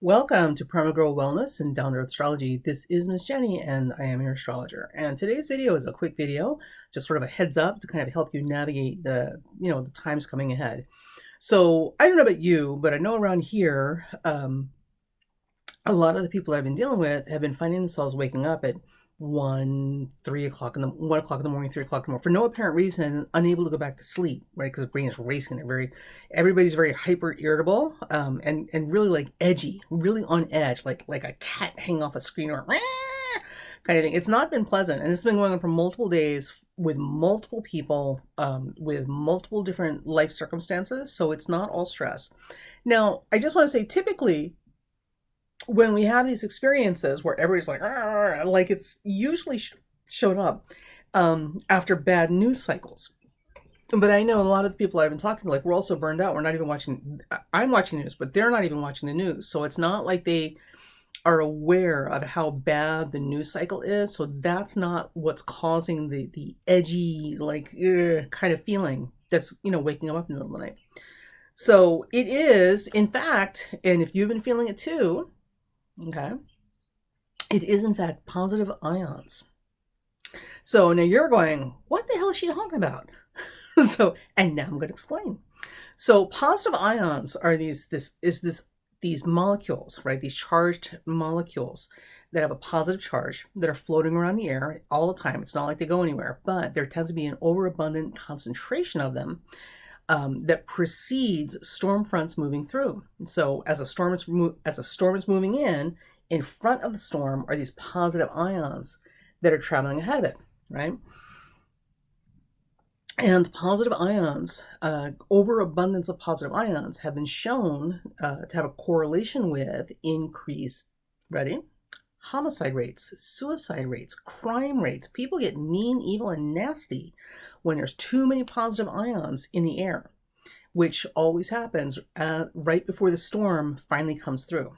Welcome to Primal Girl Wellness and Down to Earth Astrology. This is Miss Jenny, and I am your astrologer. And today's video is a quick video, just sort of a heads up to kind of help you navigate the times coming ahead. So I don't know about you, but I know around here, a lot of the people I've been dealing with have been finding themselves waking up at 1 o'clock in the morning, 3 o'clock in the morning, for no apparent reason, and unable to go back to sleep, right? Because the brain is racing. Everybody's very hyper irritable, and really like edgy, really on edge, like a cat hanging off a screen or kind of thing. It's not been pleasant, and it's been going on for multiple days with multiple people, with multiple different life circumstances. So it's not all stress. Now, I just want to say, typically, when we have these experiences where everybody's like it's usually shown up after bad news cycles. But I know a lot of the people I've been talking to, like, we're also burned out. We're not even watching. I'm watching news, but they're not even watching the news. So it's not like they are aware of how bad the news cycle is. So that's not what's causing the edgy, like, kind of feeling that's, waking them up in the middle of the night. So it is, in fact, and if you've been feeling it too, okay, it is in fact positive ions. So now you're going, what the hell is she talking about? And now I'm going to explain. So positive ions are these molecules, right? These charged molecules that have a positive charge that are floating around the air all the time. It's not like they go anywhere, but there tends to be an overabundant concentration of them that precedes storm fronts moving through. So as a storm is moving in front of the storm are these positive ions that are traveling ahead of it, right? And positive ions, overabundance of positive ions have been shown to have a correlation with increased, ready? Homicide rates, suicide rates, crime rates. People get mean, evil, and nasty when there's too many positive ions in the air, which always happens right before the storm finally comes through.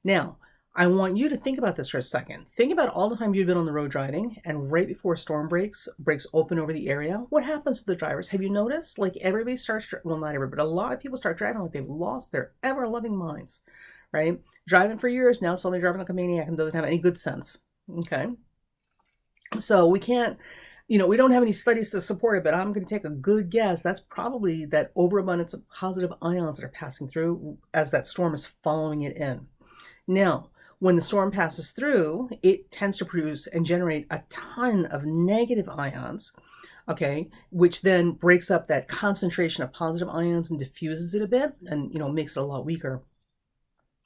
Now, I want you to think about this for a second. Think about all the time you've been on the road driving, and right before a storm breaks open over the area. What happens to the drivers? Have you noticed? Like, everybody starts, well, not everybody, but a lot of people start driving like they've lost their ever-loving minds, right? Driving for years, now suddenly driving like a maniac and doesn't have any good sense, okay? So we can't, we don't have any studies to support it, but I'm going to take a good guess. That's probably that overabundance of positive ions that are passing through as that storm is following it in. Now, when the storm passes through, it tends to produce and generate a ton of negative ions, okay, which then breaks up that concentration of positive ions and diffuses it a bit and, makes it a lot weaker.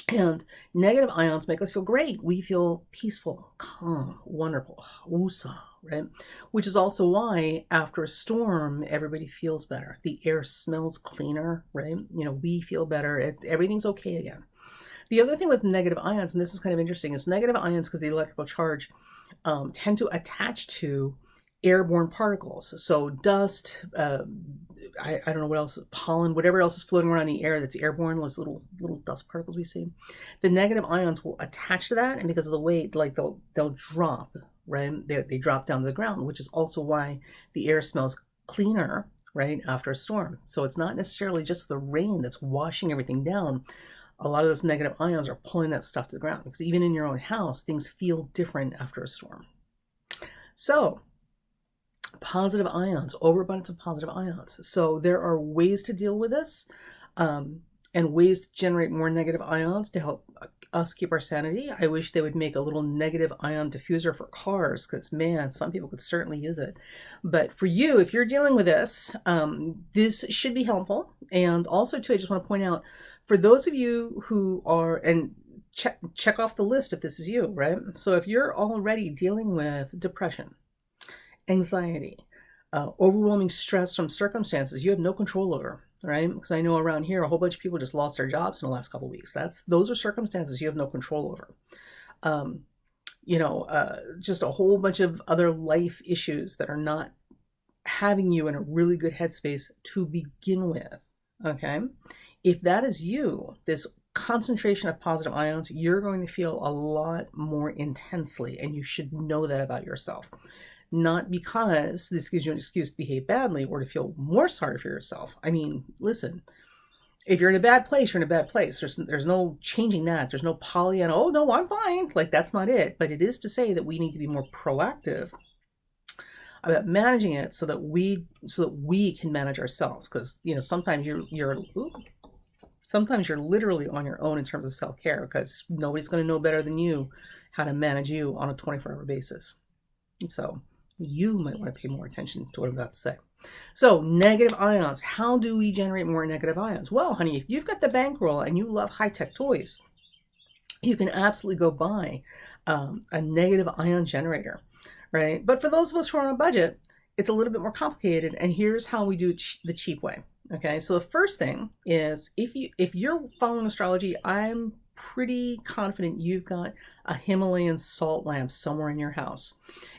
And negative ions make us feel great. We feel peaceful, calm, wonderful, woosah, right? Which is also why after a storm, everybody feels better. The air smells cleaner, right? We feel better. Everything's okay again. The other thing with negative ions, and this is kind of interesting, is negative ions, because the electrical charge tend to attach to airborne particles. So dust, I don't know what else, pollen, whatever else is floating around the air that's airborne, those little dust particles we see. The negative ions will attach to that, and because of the weight, like they'll drop, right? They drop down to the ground, which is also why the air smells cleaner, right, after a storm. So it's not necessarily just the rain that's washing everything down. A lot of those negative ions are pulling that stuff to the ground, because even in your own house, things feel different after a storm. So positive ions, overabundance of positive ions. So there are ways to deal with this, and ways to generate more negative ions to help us keep our sanity. I wish they would make a little negative ion diffuser for cars, because, man, some people could certainly use it. But for you, if you're dealing with this, this should be helpful. And also, too, I just want to point out, for those of you who are, and check off the list if this is you, right? So if you're already dealing with depression, anxiety, overwhelming stress from circumstances you have no control over, right? Because I know around here, a whole bunch of people just lost their jobs in the last couple of weeks. Those are circumstances you have no control over. Just a whole bunch of other life issues that are not having you in a really good headspace to begin with, okay? If that is you, this concentration of positive ions, you're going to feel a lot more intensely, and you should know that about yourself. Not because this gives you an excuse to behave badly or to feel more sorry for yourself. I mean, listen, If you're in a bad place, you're in a bad place. There's no changing that. There's no Pollyanna, oh no, I'm fine. Like, that's not it. But it is to say that we need to be more proactive about managing it so that we can manage ourselves. Because sometimes sometimes you're literally on your own in terms of self-care, because nobody's going to know better than you how to manage you on a 24-hour basis. And so you might want to pay more attention to what I'm about to say. So negative ions. How do we generate more negative ions? Well, honey, if you've got the bankroll and you love high-tech toys, you can absolutely go buy a negative ion generator, right? But for those of us who are on a budget, it's a little bit more complicated. And here's how we do it the cheap way. Okay, so the first thing is, if you're following astrology, I'm pretty confident you've got a Himalayan salt lamp somewhere in your house.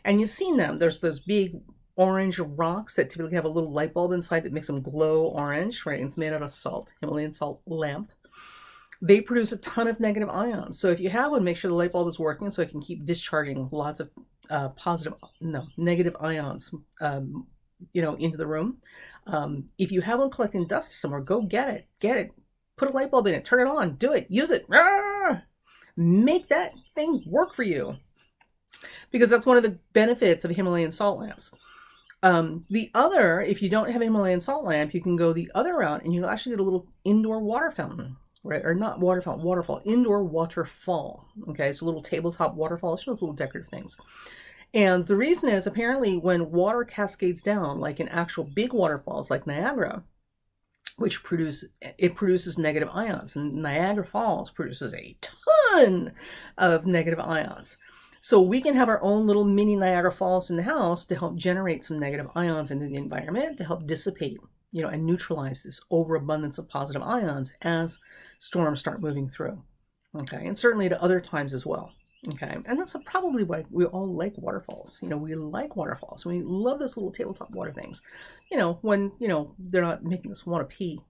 And you've seen them. There's those big orange rocks that typically have a little light bulb inside that makes them glow orange, right? And it's made out of salt, Himalayan salt lamp. They produce a ton of negative ions. So if you have one, make sure the light bulb is working so it can keep discharging lots of negative ions into the room. If you have one collecting dust somewhere, go get it, put a light bulb in it, turn it on, do it, use it. Make that thing work for you, because that's one of the benefits of Himalayan salt lamps. The other, if you don't have a Himalayan salt lamp, you can go the other route and you'll actually get a little indoor water fountain, right? Or not water fountain, waterfall, indoor waterfall. Okay, so a little tabletop waterfall, it's those little decorative things. And the reason is, apparently when water cascades down, like in actual big waterfalls like Niagara, which produces negative ions, and Niagara Falls produces a ton of negative ions. So we can have our own little mini Niagara Falls in the house to help generate some negative ions into the environment, to help dissipate, and neutralize this overabundance of positive ions as storms start moving through. Okay, and certainly at other times as well. Okay, and that's probably why we all like waterfalls. We like waterfalls. We love those little tabletop water things. When they're not making us want to pee.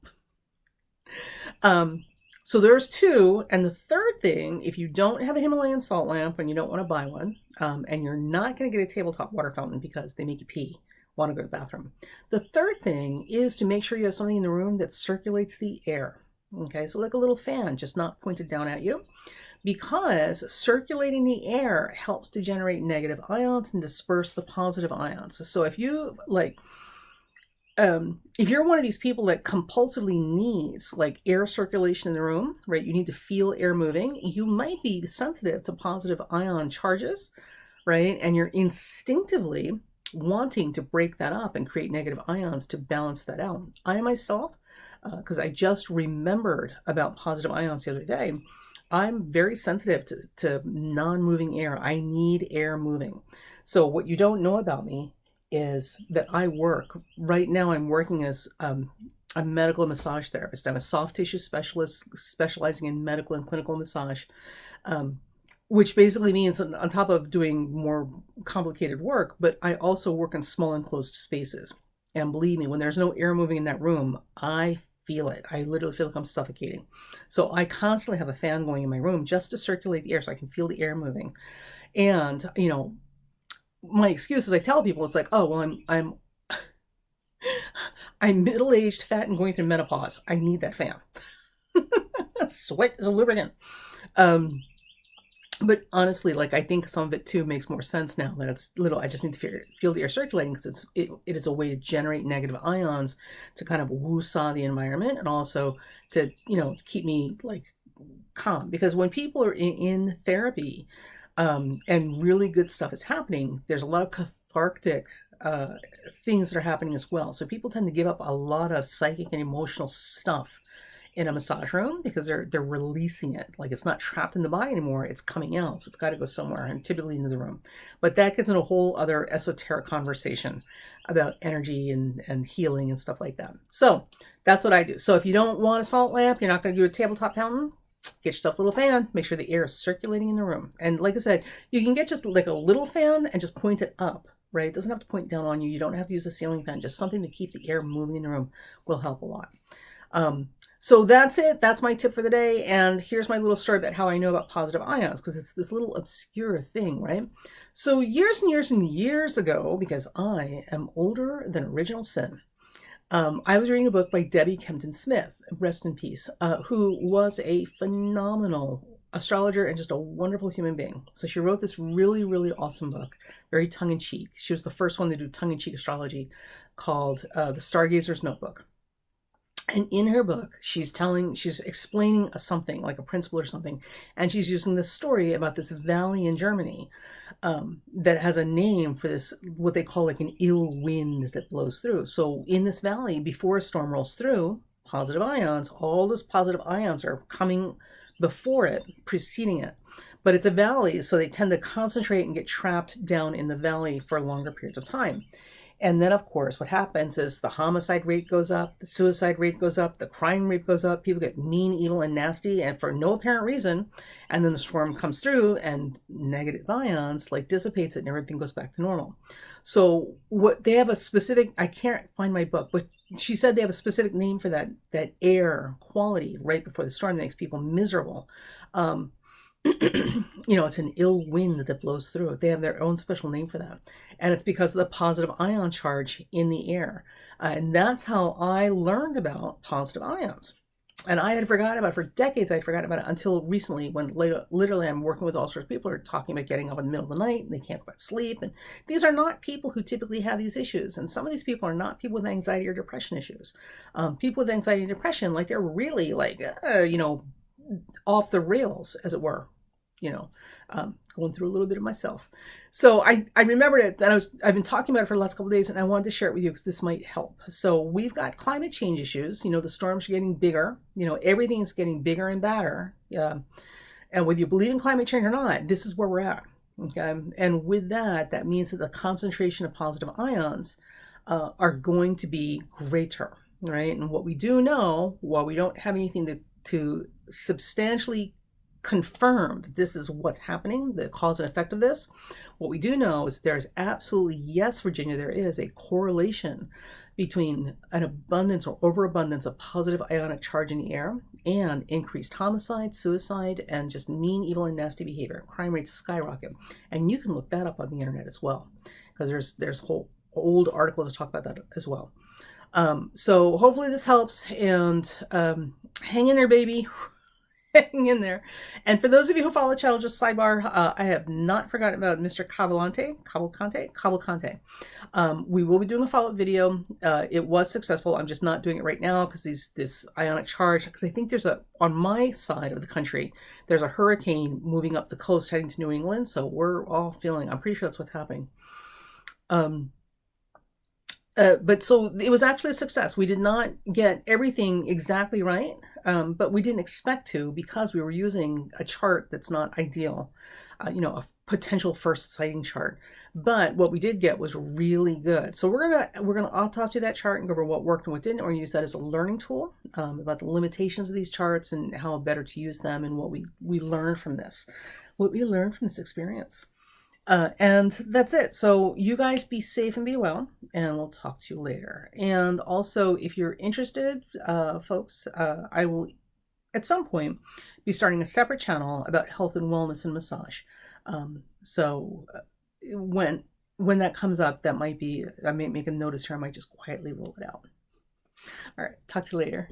So there's two, and the third thing, if you don't have a Himalayan salt lamp and you don't want to buy one, and you're not going to get a tabletop water fountain because they make you pee, want to go to the bathroom. The third thing is to make sure you have something in the room that circulates the air. Okay, so like a little fan, just not pointed down at you, because circulating the air helps to generate negative ions and disperse the positive ions. So if you if you're one of these people that compulsively needs like air circulation in the room, right? You need to feel air moving. You might be sensitive to positive ion charges, right? And you're instinctively wanting to break that up and create negative ions to balance that out. I myself, because I just remembered about positive ions the other day, I'm very sensitive to non-moving air. I need air moving. So what you don't know about me is that I'm working as a medical massage therapist. I'm a soft tissue specialist specializing in medical and clinical massage, which basically means on top of doing more complicated work, but I also work in small enclosed spaces. And believe me, when there's no air moving in that room, I feel it. I literally feel like I'm suffocating. So I constantly have a fan going in my room just to circulate the air so I can feel the air moving. And, my excuse is I tell people, it's like, oh, well, I'm middle-aged, fat, and going through menopause. I need that fan. Sweat is a lubricant. But honestly, I think some of it too makes more sense now that it's I just need to feel the air circulating, because it is a way to generate negative ions to kind of woo-saw the environment, and also to, keep me calm. Because when people are in therapy, and really good stuff is happening, there's a lot of cathartic things that are happening as well. So people tend to give up a lot of psychic and emotional stuff in a massage room because they're releasing it. It's not trapped in the body anymore, it's coming out. So it's got to go somewhere, and typically into the room. But that gets into a whole other esoteric conversation about energy and healing and stuff like that. So that's what I do. So if you don't want a salt lamp, you're not going to do a tabletop fountain, get yourself a little fan, make sure the air is circulating in the room. And like I said, you can get just a little fan and just point it up, right? It doesn't have to point down on you. You don't have to use a ceiling fan. Just something to keep the air moving in the room will help a lot. So that's it. That's my tip for the day. And here's my little story about how I know about positive ions, because it's this little obscure thing, right? So years and years and years ago, because I am older than original sin, I was reading a book by Debbie Kempton Smith, rest in peace, who was a phenomenal astrologer and just a wonderful human being. So she wrote this really, really awesome book, very tongue-in-cheek. She was the first one to do tongue-in-cheek astrology, called The Stargazer's Notebook. And in her book, she's explaining something, like a principle or something, and she's using this story about this valley in Germany that has a name for this, what they call like an ill wind that blows through. So in this valley, before a storm rolls through, positive ions, all those positive ions are coming before it, preceding it. But it's a valley, so they tend to concentrate and get trapped down in the valley for longer periods of time. And then, of course, what happens is the homicide rate goes up, the suicide rate goes up, the crime rate goes up, people get mean, evil, and nasty, and for no apparent reason. And then the storm comes through and negative ions like dissipates it and everything goes back to normal. So what they have a specific, I can't find my book, but she said they have a specific name for that air quality right before the storm that makes people miserable. It's an ill wind that blows through. They have their own special name for that. And it's because of the positive ion charge in the air. And that's how I learned about positive ions. And I had forgotten about it for decades. I'd forgotten about it until recently, when literally I'm working with all sorts of people who are talking about getting up in the middle of the night and they can't quite sleep. And these are not people who typically have these issues. And some of these people are not people with anxiety or depression issues. People with anxiety and depression, like they're really off the rails, as it were, going through a little bit of myself. So I remembered it, and I've been talking about it for the last couple of days, and I wanted to share it with you because this might help. So we've got climate change issues. The storms are getting bigger. Everything's getting bigger and badder. And whether you believe in climate change or not, this is where we're at. Okay. And with that means that the concentration of positive ions are going to be greater, right? And what we do know, while we don't have anything to substantially confirm that this is what's happening, the cause and effect of this, what we do know is there's absolutely, yes, Virginia, there is a correlation between an abundance or overabundance of positive ionic charge in the air and increased homicide, suicide, and just mean, evil, and nasty behavior. Crime rates skyrocket. And you can look that up on the internet as well, because there's whole old articles that talk about that as well. So hopefully this helps, and hang in there, baby. Hang in there. And for those of you who follow the channel, just sidebar, I have not forgotten about Mr. Cavalcante. We will be doing a follow-up video. It was successful. I'm just not doing it right now because this ionic charge, because I think on my side of the country, there's a hurricane moving up the coast heading to New England. So we're all I'm pretty sure that's what's happening. But so it was actually a success. We did not get everything exactly right, but we didn't expect to, because we were using a chart that's not ideal, a potential first sighting chart. But what we did get was really good. So I'll talk to you that chart and go over what worked and what didn't, or use that as a learning tool about the limitations of these charts and how better to use them, and what we learned from this, experience. And that's it. So you guys be safe and be well, and we'll talk to you later. And also, if you're interested, folks, I will at some point be starting a separate channel about health and wellness and massage. So when that comes up, I may make a notice here. I might just quietly roll it out. All right. Talk to you later.